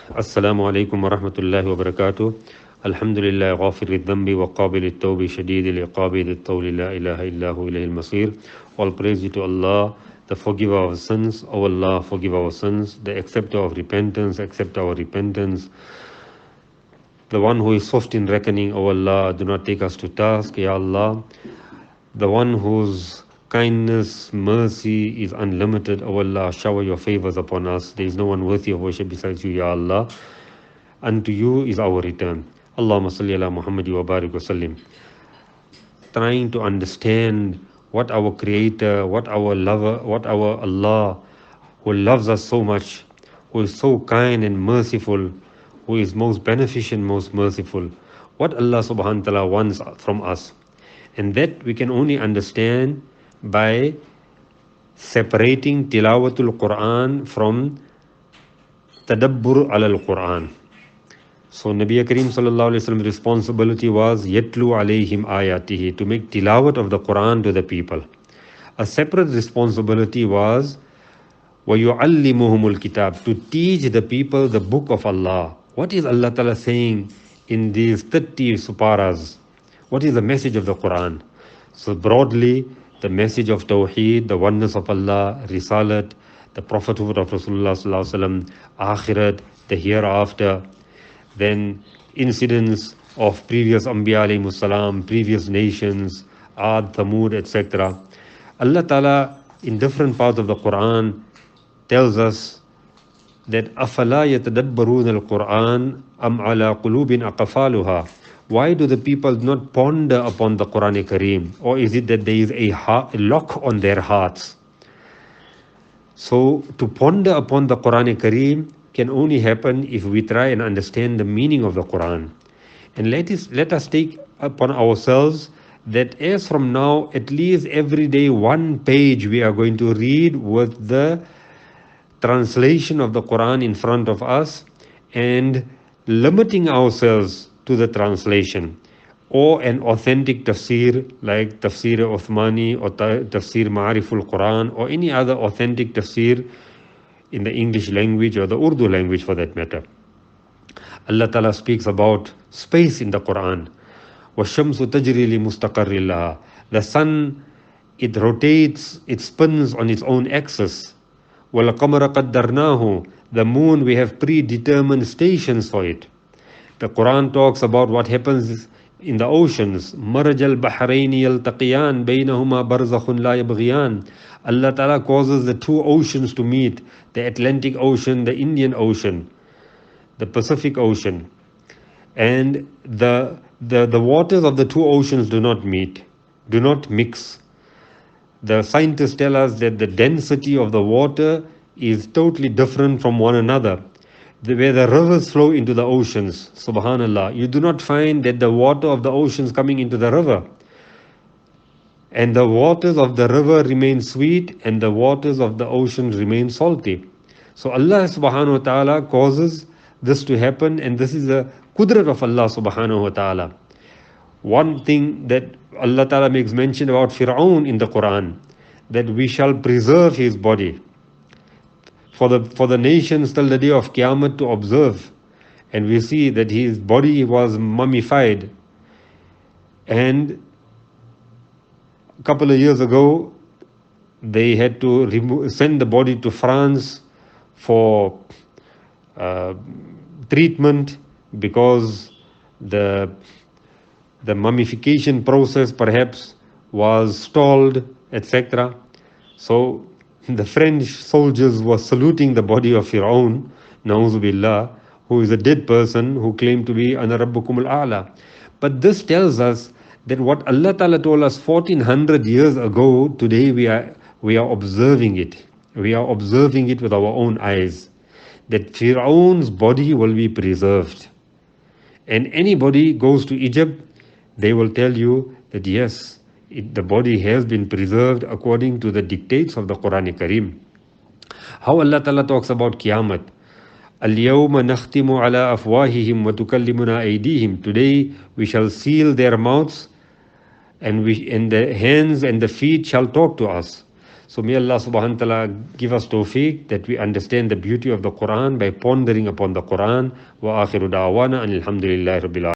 السلام عليكم ورحمة الله وبركاته. الحمد لله غافر الذنب وقابل التوب شديد العقاب ذي الطول لا إله إلا هو إليه المصير. All praise be to Allah, the forgiver of sins. O Allah, forgive our sins, the acceptor of repentance, accept our repentance. The one who is swift in reckoning, O Allah, do not take us to task, Ya Allah. The one whose kindness, mercy is unlimited, O Allah, shower your favors upon us. There is no one worthy of worship besides you, Ya Allah. Unto you is our return. Allahumma salli ala Muhammad wa barik wa sallim. Trying to understand what our Creator, what our Lover, what our Allah, who loves us so much, who is so kind and merciful, who is most beneficent, most merciful, what Allah subhanahu wa ta'ala wants from us. And that we can only understand by separating tilawatul Quran from tadabbur al Quran. So Nabi Kareem sallallahu alaihi wasallam's responsibility was yatlu alayhim ayatihi, to make tilawat of the Quran to the people. A separate responsibility was وَيُعَلِّمُهُمُ الْكِتَابِ, to teach the people the book of Allah. What is Allah Ta'ala saying in these 30 suparas? What is the message of the Quran? So broadly, the message of Tawheed, the oneness of Allah, Risalat, the prophethood of Rasulullah sallallahu alaihi wasallam, Akhirat, the hereafter, then incidents of previous Anbiya alayhimus salam, previous nations, Ad, Thamud, etc. Allah Ta'ala in different parts of the Quran tells us that أَفَلَا يَتَدَبَّرُونَ الْقُرْآنَ أَمْ عَلَى قُلُوبٍ أَقْفَالُهَا. Why do the people not ponder upon the Quran Kareem? Or is it that there is a lock on their hearts? So to ponder upon the Quran Kareem can only happen if we try and understand the meaning of the Quran. And let us take upon ourselves that as from now, at least every day, one page we are going to read with the translation of the Quran in front of us, and limiting ourselves to the translation, or an authentic tafsir like Tafsir Uthmani or Tafsir Ma'ariful Quran, or any other authentic tafsir in the English language or the Urdu language for that matter. Allah Ta'ala speaks about space in the Quran. وَالشَّمْسُ تَجْرِي لِمُسْتَقَرٍّ لَهَا. The sun, it rotates, it spins on its own axis. وَالْقَمَرَ قَدَّرْنَاهُ. The moon, we have predetermined stations for it. The Quran talks about what happens in the oceans. مَرَجَ الْبَحْرَيْنِ يَلْتَقِيَانِ بَيْنَهُمَا بَرْزَخٌ لَا يَبْغِيَانِ. Allah Ta'ala causes the two oceans to meet, the Atlantic Ocean, the Indian Ocean, the Pacific Ocean. And the waters of the two oceans do not meet, do not mix. The scientists tell us that the density of the water is totally different from one another. Where the rivers flow into the oceans, subhanallah, you do not find that the water of the oceans coming into the river. And the waters of the river remain sweet and the waters of the ocean remain salty. So Allah subhanahu wa ta'ala causes this to happen, and this is a qudrat of Allah subhanahu wa ta'ala. One thing that Allah Ta'ala makes mention about Fir'aun in the Quran, that we shall preserve his body for the nations till the day of Qiyamah to observe. And we see that his body was mummified. And a couple of years ago, they had to send the body to France for treatment because the mummification process perhaps was stalled, etc. So the French soldiers were saluting the body of Fir'aun, na'udhu billah, who is a dead person who claimed to be Ana Rabbukum al-A'la. But this tells us that what Allah Ta'ala told us 1400 years ago, today we are observing it. We are observing it with our own eyes, that Fir'aun's body will be preserved. And anybody goes to Egypt, they will tell you that yes, the body has been preserved according to the dictates of the Quran Kareem. How Allah Ta'ala talks about Qiyamah. اليوم نختم على أفواههم وتكلمنا أيديهم. Today we shall seal their mouths, and the hands and the feet shall talk to us. So may Allah subhanahu wa ta'ala give us tawfiq that we understand the beauty of the Quran by pondering upon the Quran. Wa akhiru da'wana and alhamdulillahi rabbil alamin.